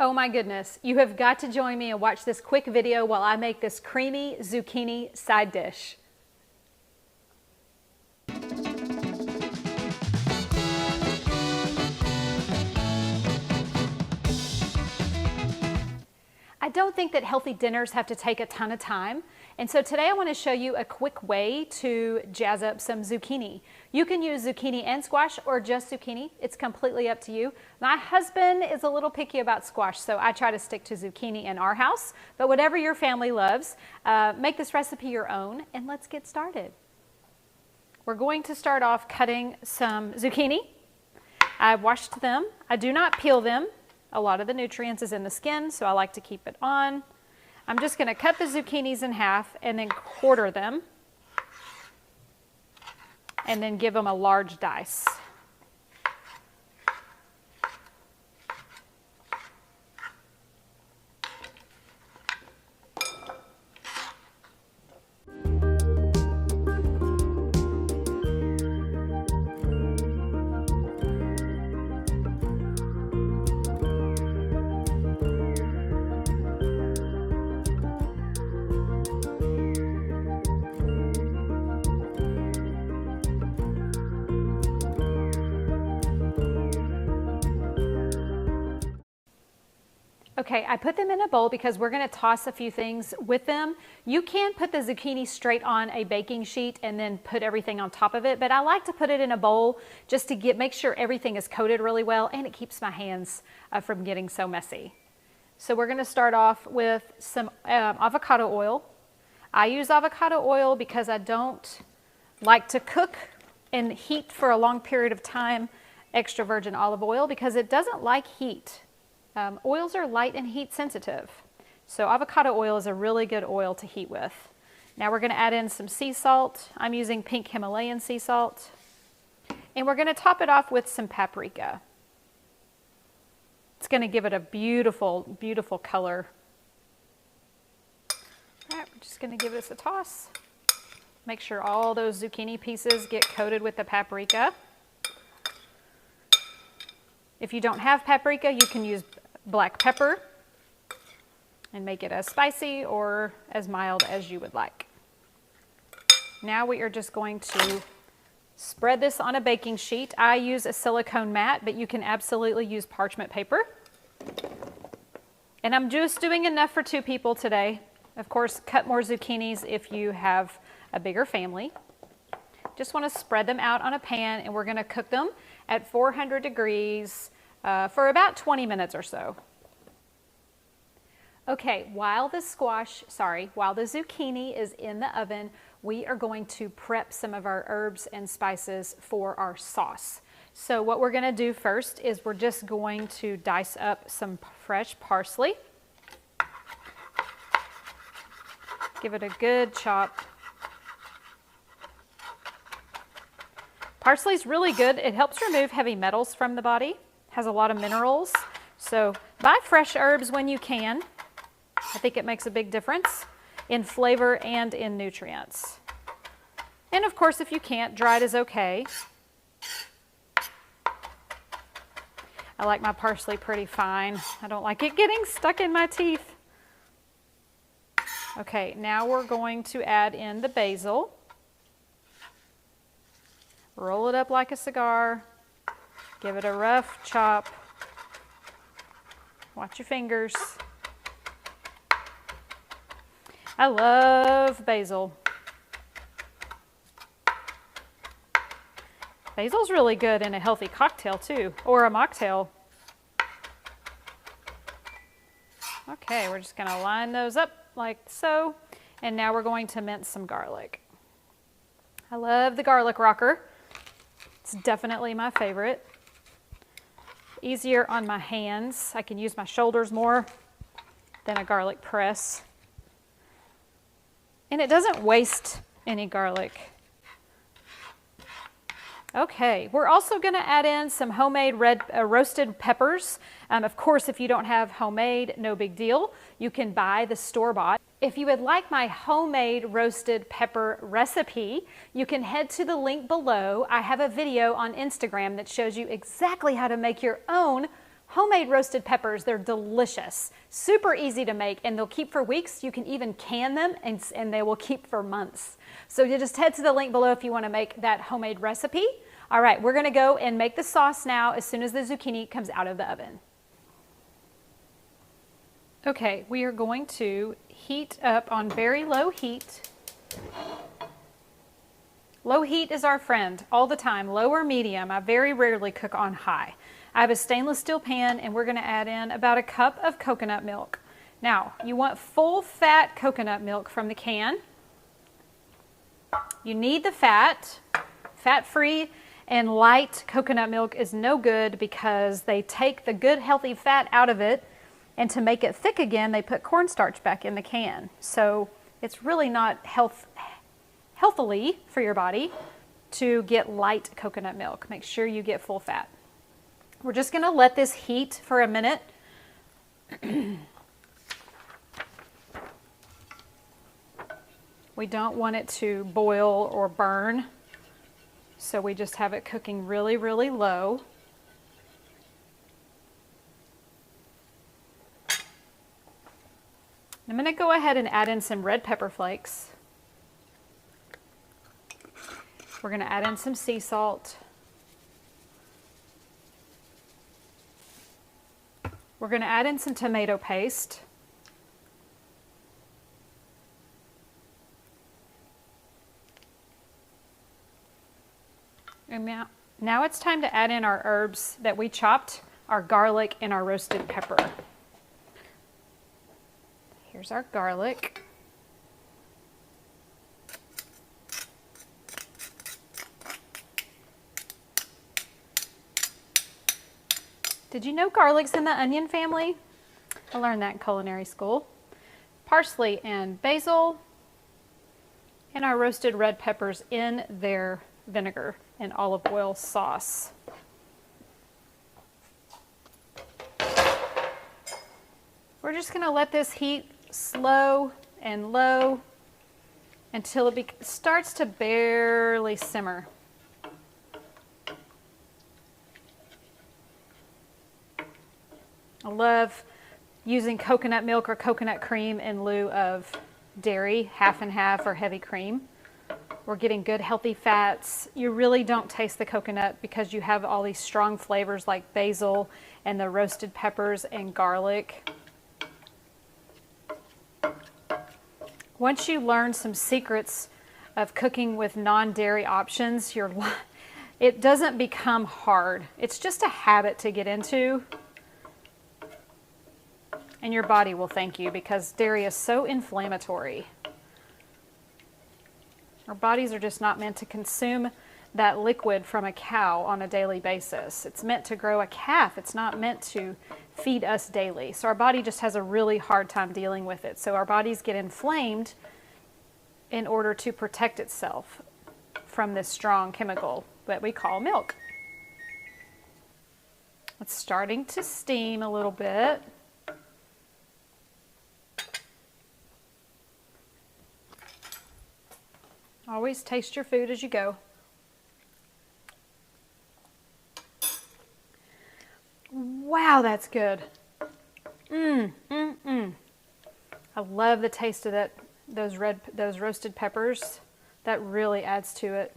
Oh my goodness, you have got to join me and watch this quick video while I make this creamy zucchini side dish. I don't think that healthy dinners have to take a ton of time, and so today I want to show you a quick way to jazz up some zucchini. You can use zucchini and squash or just zucchini. It's completely up to you. My husband is a little picky about squash, so I try to stick to zucchini in our house, but whatever your family loves, make this recipe your own, and let's get started. We're going to start off cutting some zucchini. I've washed them. I do not peel them. A lot of the nutrients is in the skin, so I like to keep it on. I'm just going to cut the zucchinis in half and then quarter them and then give them a large dice. Okay, I put them in a bowl because we're going to toss a few things with them. You can put the zucchini straight on a baking sheet and then put everything on top of it, but I like to put it in a bowl just to make sure everything is coated really well, and it keeps my hands from getting so messy. So we're going to start off with some avocado oil. I use avocado oil because I don't like to cook and heat for a long period of time extra virgin olive oil because it doesn't like heat. Oils are light and heat sensitive, so avocado oil is a really good oil to heat with. Now we're going to add in some sea salt. I'm using pink Himalayan sea salt, and we're going to top it off with some paprika. It's going to give it a beautiful, beautiful color. All right, we're just going to give this a toss. Make sure all those zucchini pieces get coated with the paprika. If you don't have paprika, you can use black pepper and make it as spicy or as mild as you would like. Now we are just going to spread this on a baking sheet. I use a silicone mat, but you can absolutely use parchment paper. And I'm just doing enough for 2 people today. Of course, cut more zucchinis if you have a bigger family. Just want to spread them out on a pan, and we're going to cook them at 400 degrees for about 20 minutes or so. Okay, while the zucchini is in the oven, we are going to prep some of our herbs and spices for our sauce. So what we're going to do first is we're just going to dice up some fresh parsley. Give it a good chop. Parsley is really good. It helps remove heavy metals from the body. Has a lot of minerals. So buy fresh herbs when you can. I think it makes a big difference in flavor and in nutrients. And of course, if you can't, dried is okay. I like my parsley pretty fine. I don't like it getting stuck in my teeth. Okay, now we're going to add in the basil. Roll it up like a cigar. Give it a rough chop. Watch your fingers. I love basil. Basil's really good in a healthy cocktail too, or a mocktail. Okay, we're just gonna line those up like so, and now we're going to mince some garlic. I love the garlic rocker. It's definitely my favorite. Easier on my hands. I can use my shoulders more than a garlic press. And it doesn't waste any garlic. Okay, we're also going to add in some homemade roasted peppers. Of course, if you don't have homemade, no big deal. You can buy the store-bought. If you would like my homemade roasted pepper recipe, you can head to the link below. I have a video on Instagram that shows you exactly how to make your own Homemade roasted peppers, they're delicious, super easy to make, and they'll keep for weeks. You can even can them and they will keep for months. So you just head to the link below if you want to make that homemade recipe. All right, we're going to go and make the sauce now as soon as the zucchini comes out of the oven. Okay, we are going to heat up on very low heat. Low heat is our friend all the time, low or medium. I very rarely cook on high. I have a stainless steel pan and we're going to add in about a cup of coconut milk. Now, you want full fat coconut milk from the can. You need the fat. Fat-free and light coconut milk is no good because they take the good healthy fat out of it, and to make it thick again, they put cornstarch back in the can. So it's really not healthily for your body to get light coconut milk. Make sure you get full fat. We're just going to let this heat for a minute. We don't want it to boil or burn, so we just have it cooking really, really low. I'm going to go ahead and add in some red pepper flakes. We're going to add in some sea salt. We're going to add in some tomato paste. And now it's time to add in our herbs that we chopped, our garlic and our roasted pepper. Here's our garlic. Did you know garlic's in the onion family? I learned that in culinary school. Parsley and basil, and our roasted red peppers in their vinegar and olive oil sauce. We're just going to let this heat slow and low until it starts to barely simmer. I love using coconut milk or coconut cream in lieu of dairy, half and half or heavy cream. We're getting good healthy fats. You really don't taste the coconut because you have all these strong flavors like basil and the roasted peppers and garlic. Once you learn some secrets of cooking with non-dairy options, it doesn't become hard. It's just a habit to get into. And your body will thank you because dairy is so inflammatory. Our bodies are just not meant to consume that liquid from a cow on a daily basis. It's meant to grow a calf. It's not meant to feed us daily. So our body just has a really hard time dealing with it. So our bodies get inflamed in order to protect itself from this strong chemical that we call milk. It's starting to steam a little bit. Always taste your food as you go. Wow, that's good. I love the taste of those roasted peppers. That really adds to it.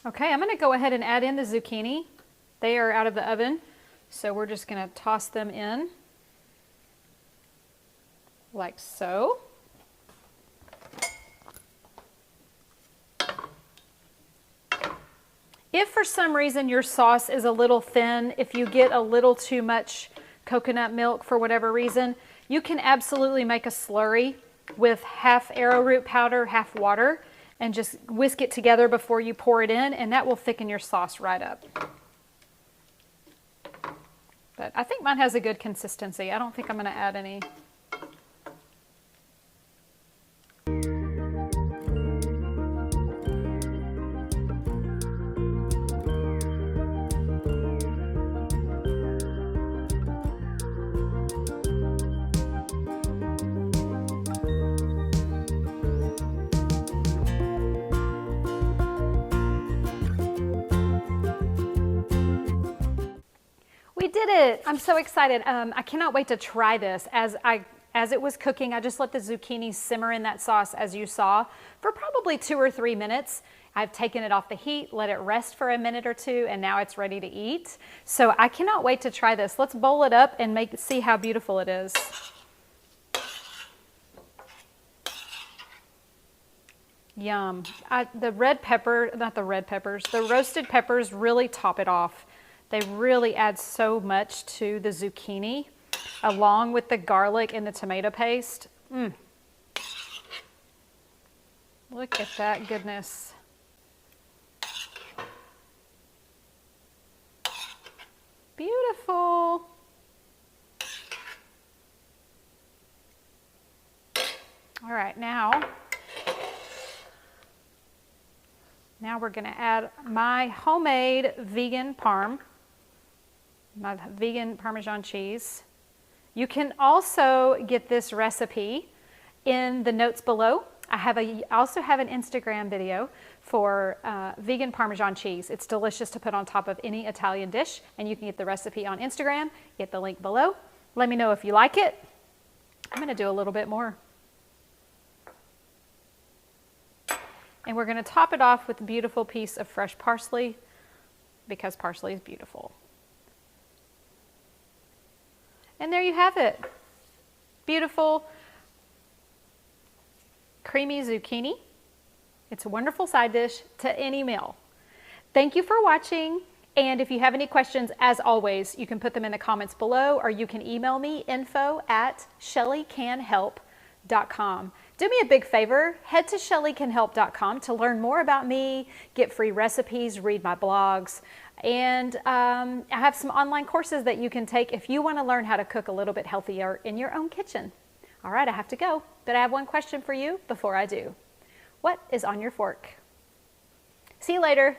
Okay, I'm going to go ahead and add in the zucchini. They are out of the oven, so we're just going to toss them in like so. If for some reason your sauce is a little thin, if you get a little too much coconut milk for whatever reason, you can absolutely make a slurry with half arrowroot powder, half water, and just whisk it together before you pour it in, and that will thicken your sauce right up. But I think mine has a good consistency. I don't think I'm going to add any. We did it. I'm so excited. I cannot wait to try this. As it was cooking, I just let the zucchini simmer in that sauce, as you saw, for probably 2 or 3 minutes. I've taken it off the heat, let it rest for a minute or two, and now it's ready to eat. So I cannot wait to try this. Let's bowl it up and see how beautiful it is. Yum. The roasted peppers really top it off. They really add so much to the zucchini, along with the garlic and the tomato paste. Look at that goodness. Beautiful. All right, now we're going to add my homemade vegan parm, my vegan Parmesan cheese. You can also get this recipe in the notes below. I also have an Instagram video for vegan Parmesan cheese. It's delicious to put on top of any Italian dish, and you can get the recipe on Instagram. Get the link below. Let me know if you like it. I'm going to do a little bit more. And we're going to top it off with a beautiful piece of fresh parsley, because parsley is beautiful. And there you have it. Beautiful, creamy zucchini. It's a wonderful side dish to any meal. Thank you for watching. And if you have any questions, as always, you can put them in the comments below, or you can email me, info@shellycanhelp.com. Do me a big favor, head to shellycanhelp.com to learn more about me, get free recipes, read my blogs, and I have some online courses that you can take if you want to learn how to cook a little bit healthier in your own kitchen. All right, I have to go, but I have one question for you before I do. What is on your fork? See you later.